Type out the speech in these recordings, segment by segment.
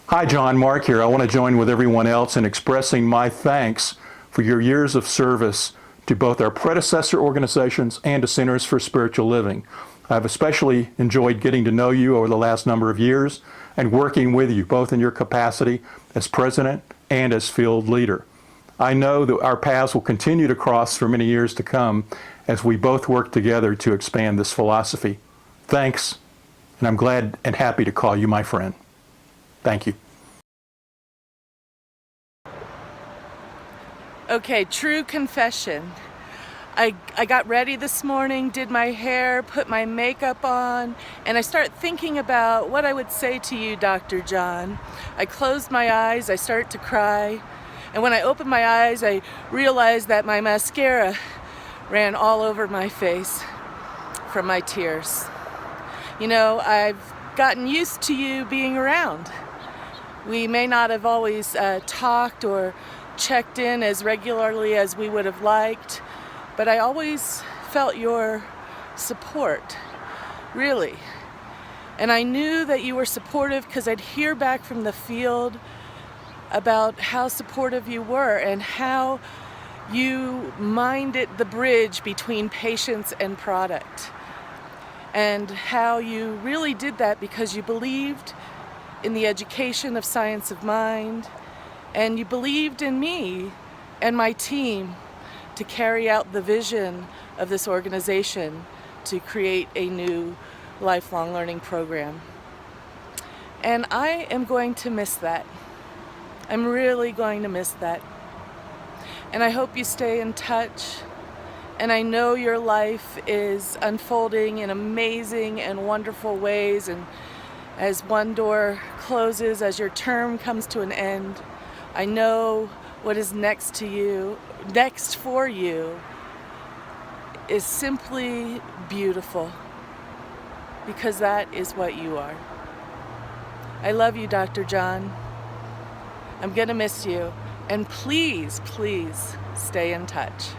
Hi, John. Mark here. I want to join with everyone else in expressing my thanks for your years of service to both our predecessor organizations and to Centers for Spiritual Living. I've especially enjoyed getting to know you over the last number of years and working with you, both in your capacity as president and as field leader. I know that our paths will continue to cross for many years to come as we both work together to expand this philosophy. Thanks, and I'm glad and happy to call you my friend. Thank you. Okay, true confession. I got ready this morning, did my hair, put my makeup on, and I start thinking about what I would say to you, Dr. John. I closed my eyes, I start to cry, and when I opened my eyes, I realized that my mascara ran all over my face from my tears. You know, I've gotten used to you being around. We may not have always talked or checked in as regularly as we would have liked, but I always felt your support, really. And I knew that you were supportive because I'd hear back from the field about how supportive you were and how you minded the bridge between patients and product, and how you really did that because you believed in the education of science of mind, and you believed in me and my team to carry out the vision of this organization to create a new lifelong learning program. And I am going to miss that. I'm really going to miss that. And I hope you stay in touch. And I know your life is unfolding in amazing and wonderful ways. And as one door closes, as your term comes to an end, I know what is next for you is simply beautiful, because that is what you are. I love you, Dr. John. I'm gonna miss you, and please, please stay in touch.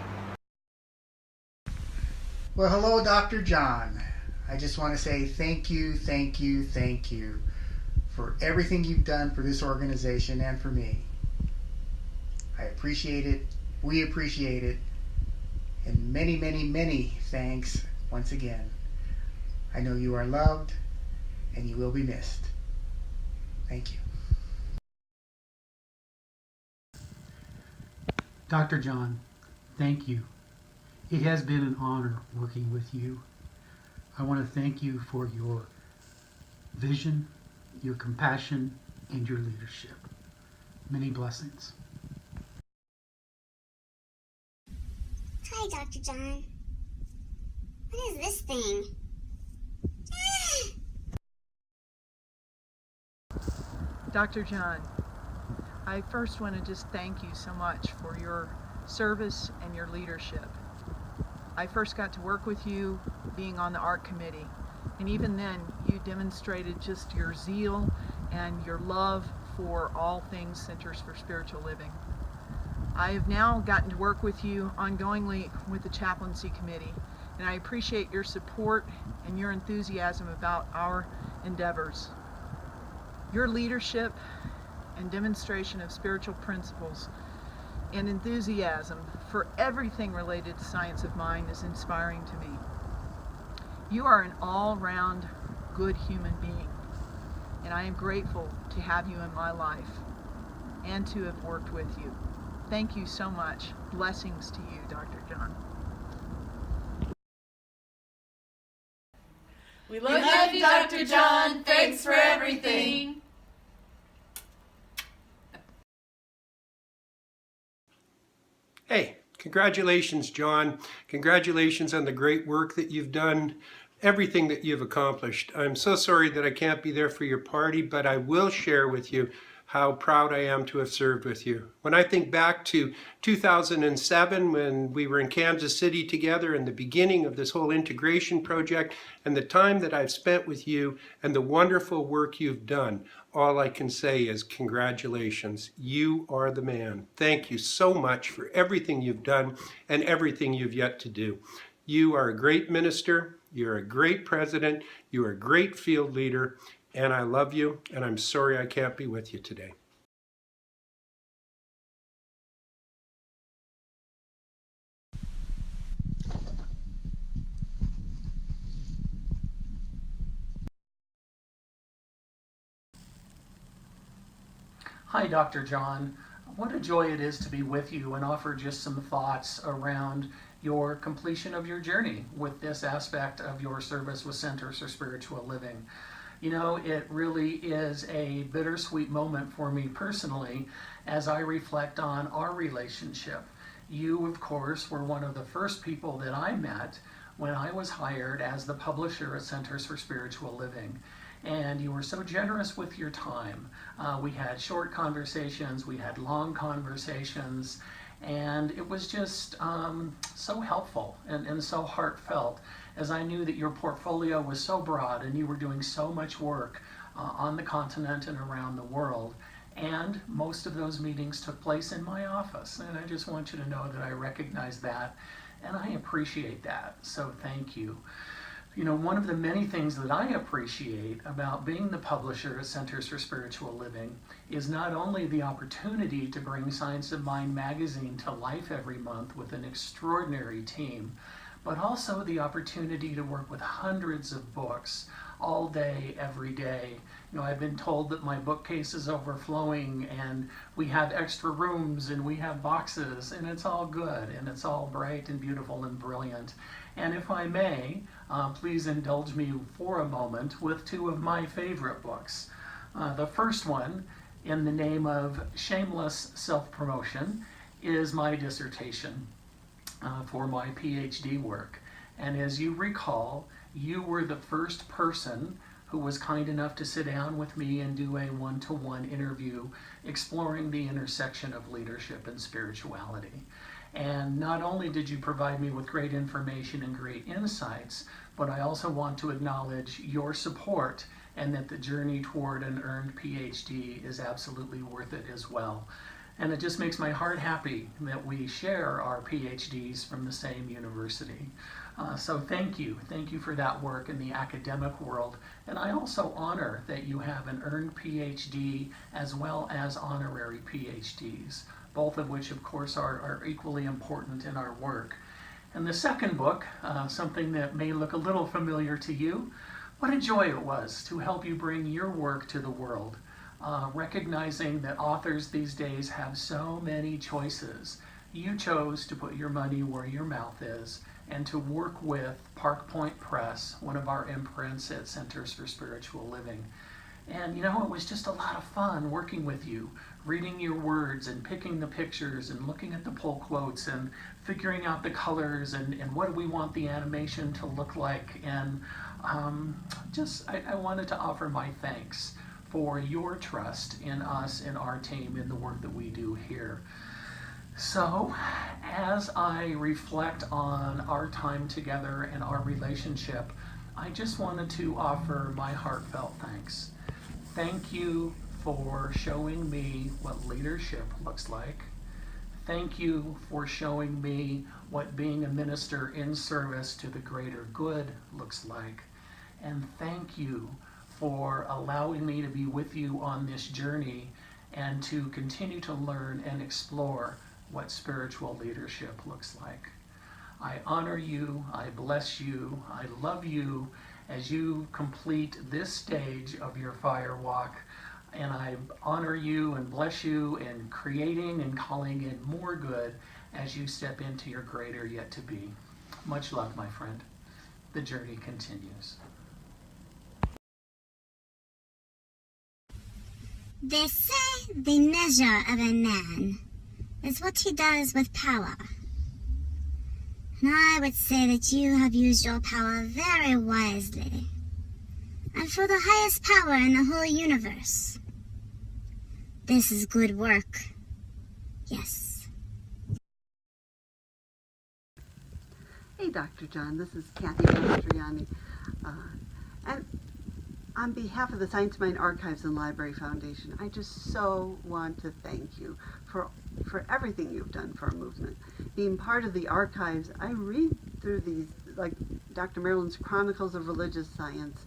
Well, hello, Dr. John. I just want to say thank you, thank you, thank you for everything you've done for this organization and for me. I appreciate it. We appreciate it. And many, many, many thanks once again. I know you are loved and you will be missed. Thank you. Dr. John, thank you. It has been an honor working with you. I want to thank you for your vision, your compassion, and your leadership. Many blessings. Hi, Dr. John. What is this thing? Dr. John, I first want to just thank you so much for your service and your leadership. I first got to work with you being on the art committee, and even then you demonstrated just your zeal and your love for all things Centers for Spiritual Living. I have now gotten to work with you ongoingly with the chaplaincy committee, and I appreciate your support and your enthusiasm about our endeavors. Your leadership and demonstration of spiritual principles and enthusiasm for everything related to science of mind is inspiring to me. You are an all-round good human being, and I am grateful to have you in my life and to have worked with you. Thank you so much. Blessings to you, Dr. John. We love you, Dr. John. Thanks for everything. Hey, congratulations, John. Congratulations on the great work that you've done, everything that you've accomplished. I'm so sorry that I can't be there for your party, but I will share with you how proud I am to have served with you. When I think back to 2007, when we were in Kansas City together in the beginning of this whole integration project, and the time that I've spent with you and the wonderful work you've done, all I can say is congratulations. You are the man. Thank you so much for everything you've done and everything you've yet to do. You are a great minister, you're a great president, you're a great field leader, and I love you, and I'm sorry I can't be with you today. Hi, Dr. John. What a joy it is to be with you and offer just some thoughts around your completion of your journey with this aspect of your service with Centers for Spiritual Living. You know, it really is a bittersweet moment for me personally as I reflect on our relationship. You, of course, were one of the first people that I met when I was hired as the publisher at Centers for Spiritual Living. And you were so generous with your time. We had short conversations, we had long conversations, and it was just so helpful and so heartfelt, as I knew that your portfolio was so broad and you were doing so much work on the continent and around the world. And most of those meetings took place in my office. And I just want you to know that I recognize that and I appreciate that. So thank you. You know, one of the many things that I appreciate about being the publisher at Centers for Spiritual Living is not only the opportunity to bring Science of Mind magazine to life every month with an extraordinary team, but also the opportunity to work with hundreds of books all day, every day. You know, I've been told that my bookcase is overflowing and we have extra rooms and we have boxes, and it's all good and it's all bright and beautiful and brilliant. And if I may, please indulge me for a moment with two of my favorite books. The first one, in the name of shameless self-promotion, is my dissertation for my PhD work. And as you recall, you were the first person who was kind enough to sit down with me and do a one-to-one interview exploring the intersection of leadership and spirituality. And not only did you provide me with great information and great insights, but I also want to acknowledge your support and that the journey toward an earned PhD is absolutely worth it as well. And it just makes my heart happy that we share our PhDs from the same university. So thank you for that work in the academic world. And I also honor that you have an earned PhD as well as honorary PhDs, both of which of course are equally important in our work. And the second book, something that may look a little familiar to you, what a joy it was to help you bring your work to the world. Recognizing that authors these days have so many choices, you chose to put your money where your mouth is and to work with Park Point Press, one of our imprints at Centers for Spiritual Living. And you know, it was just a lot of fun working with you, reading your words and picking the pictures and looking at the pull quotes and figuring out the colors and what do we want the animation to look like. And I wanted to offer my thanks for your trust in us and our team in the work that we do here. So, as I reflect on our time together and our relationship, I just wanted to offer my heartfelt thanks. Thank you for showing me what leadership looks like. Thank you for showing me what being a minister in service to the greater good looks like. And thank you for allowing me to be with you on this journey and to continue to learn and explore what spiritual leadership looks like. I honor you, I bless you, I love you as you complete this stage of your Firewalk, and I honor you and bless you in creating and calling in more good as you step into your greater yet to be. Much love, my friend. The journey continues. They say the measure of a man is what he does with power. And I would say that you have used your power very wisely, and for the highest power in the whole universe. This is good work. Yes. Hey, Dr. John, this is Kathy Mastriani. And on behalf of the Science Mind Archives and Library Foundation, I just so want to thank you for everything you've done for our movement. Being part of the archives, I read through these, like Dr. Marilyn's Chronicles of Religious Science.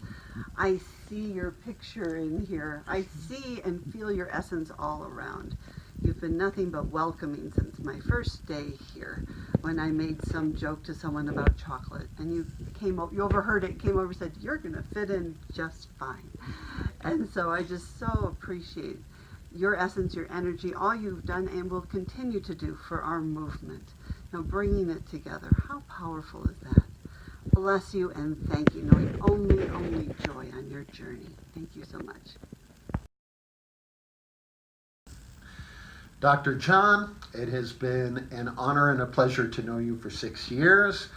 I see your picture in here. I see and feel your essence all around. You've been nothing but welcoming since my first day here, when I made some joke to someone about chocolate, and you overheard it, came over and said, "You're going to fit in just fine." And so I just so appreciate your essence, your energy, all you've done and will continue to do for our movement. Bringing it together. How powerful is that? Bless you and thank you, knowing only joy on your journey. Thank you so much. Dr. John, it has been an honor and a pleasure to know you for 6 years.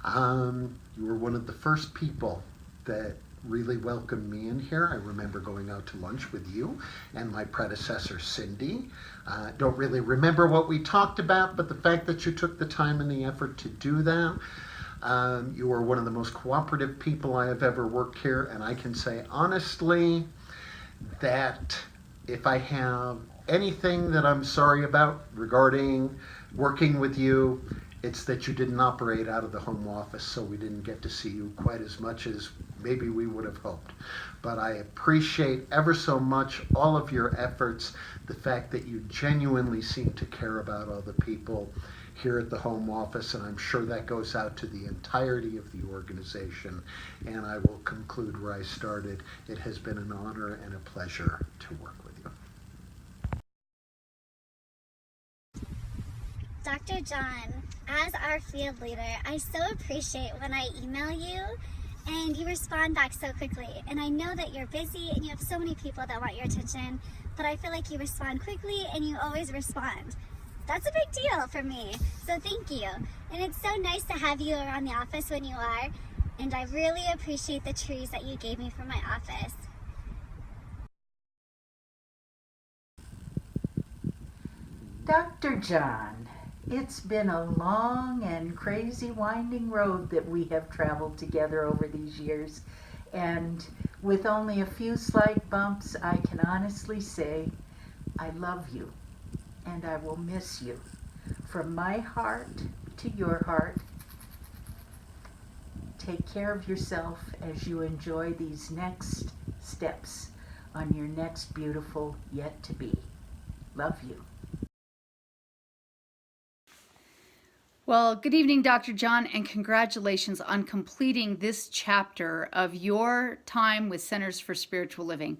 You were one of the first people that really welcomed me in here. I remember going out to lunch with you and my predecessor, Cindy. Don't really remember what we talked about, but the fact that you took the time and the effort to do that. You are one of the most cooperative people I have ever worked here, and I can say honestly that if I have anything that I'm sorry about regarding working with you, it's that you didn't operate out of the home office, so we didn't get to see you quite as much as maybe we would have hoped. But I appreciate ever so much all of your efforts, the fact that you genuinely seem to care about other people here at the home office, and I'm sure that goes out to the entirety of the organization. And I will conclude where I started. It has been an honor and a pleasure to work with you. Dr. John, as our field leader, I so appreciate when I email you and you respond back so quickly. And I know that you're busy and you have so many people that want your attention, but I feel like you respond quickly and you always respond. That's a big deal for me, so thank you. And it's so nice to have you around the office when you are, and I really appreciate the trees that you gave me for my office. Dr. John, it's been a long and crazy winding road that we have traveled together over these years, and with only a few slight bumps, I can honestly say I love you and I will miss you. From my heart to your heart, take care of yourself as you enjoy these next steps on your next beautiful yet to be. Love you. Well, good evening, Dr. John, and congratulations on completing this chapter of your time with Centers for Spiritual Living.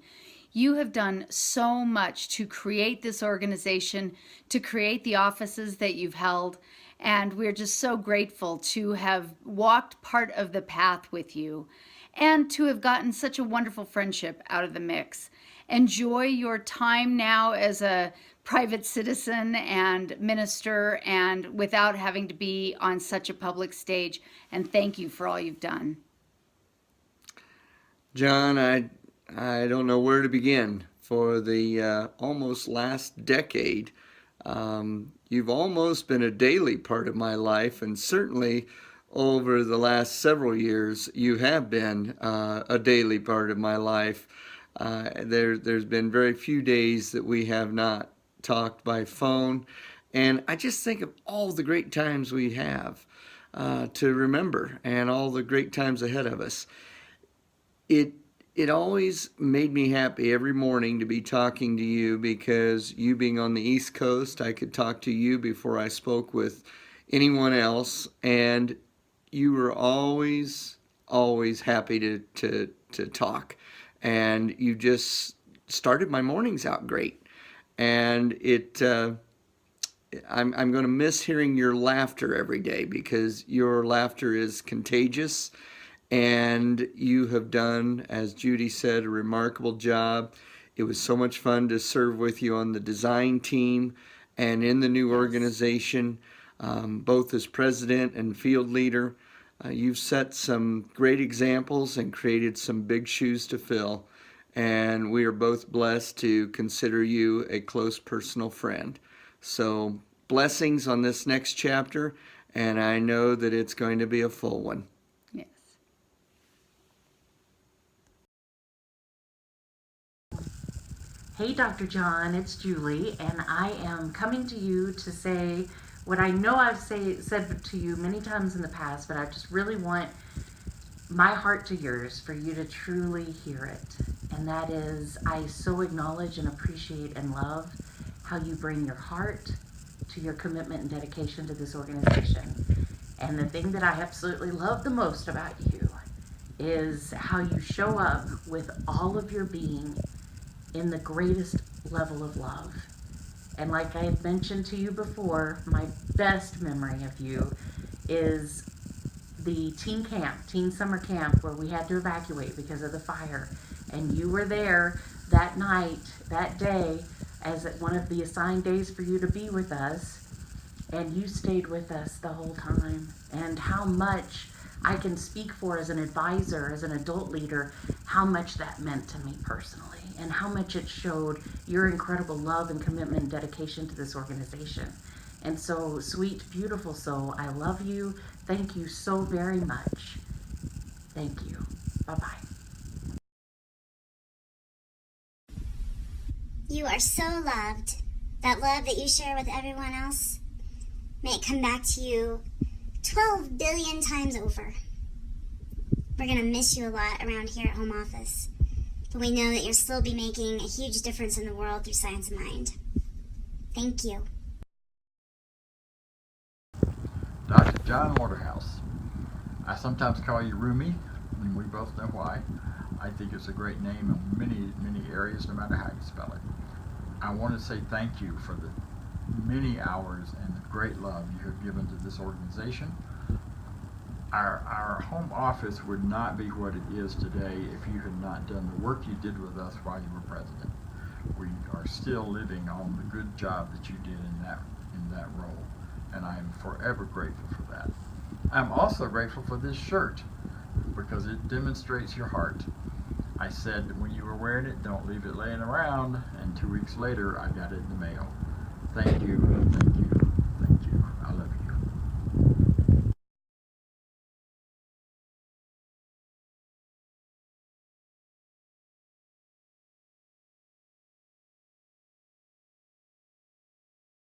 You have done so much to create this organization, to create the offices that you've held, and we're just so grateful to have walked part of the path with you and to have gotten such a wonderful friendship out of the mix. Enjoy your time now as a private citizen and minister and without having to be on such a public stage, and thank you for all you've done. John, I don't know where to begin. For the almost last decade, you've almost been a daily part of my life, and certainly over the last several years, you have been a daily part of my life. There's been very few days that we have not talked by phone, and I just think of all the great times we have to remember and all the great times ahead of us. It always made me happy every morning to be talking to you, because you being on the East Coast, I could talk to you before I spoke with anyone else, and you were always happy to talk, and you just started my mornings out great. And I'm going to miss hearing your laughter every day, because your laughter is contagious. And you have done, as Judy said, a remarkable job. It was so much fun to serve with you on the design team and in the new organization, both as president and field leader. You've set some great examples and created some big shoes to fill. And we are both blessed to consider you a close personal friend. So blessings on this next chapter, and I know that it's going to be a full one. Yes. Hey, Dr. John, it's Julie, and I am coming to you to say what I know I've said to you many times in the past, but I just really want my heart to yours for you to truly hear it. And that is, I so acknowledge and appreciate and love how you bring your heart to your commitment and dedication to this organization. And the thing that I absolutely love the most about you is how you show up with all of your being in the greatest level of love. And like I had mentioned to you before, my best memory of you is the teen summer camp where we had to evacuate because of the fire. And you were there that night, that day, as one of the assigned days for you to be with us. And you stayed with us the whole time. And how much I can speak for as an advisor, as an adult leader, how much that meant to me personally. And how much it showed your incredible love and commitment and dedication to this organization. And so, sweet, beautiful soul, I love you. Thank you so very much. Thank you. Bye-bye. You are so loved. That love that you share with everyone else, may it come back to you 12 billion times over. We're going to miss you a lot around here at home office, but we know that you'll still be making a huge difference in the world through Science of Mind. Thank you. Dr. John Waterhouse. I sometimes call you Rumi, and we both know why. I think it's a great name in many areas, no matter how you spell it. I want to say thank you for the many hours and the great love you have given to this organization. Our home office would not be what it is today if you had not done the work you did with us while you were president. We are still living on the good job that you did in that role, and I am forever grateful for that. I'm also grateful for this shirt because it demonstrates your heart. I said when you were wearing it, don't leave it laying around, and 2 weeks later I got it in the mail. Thank you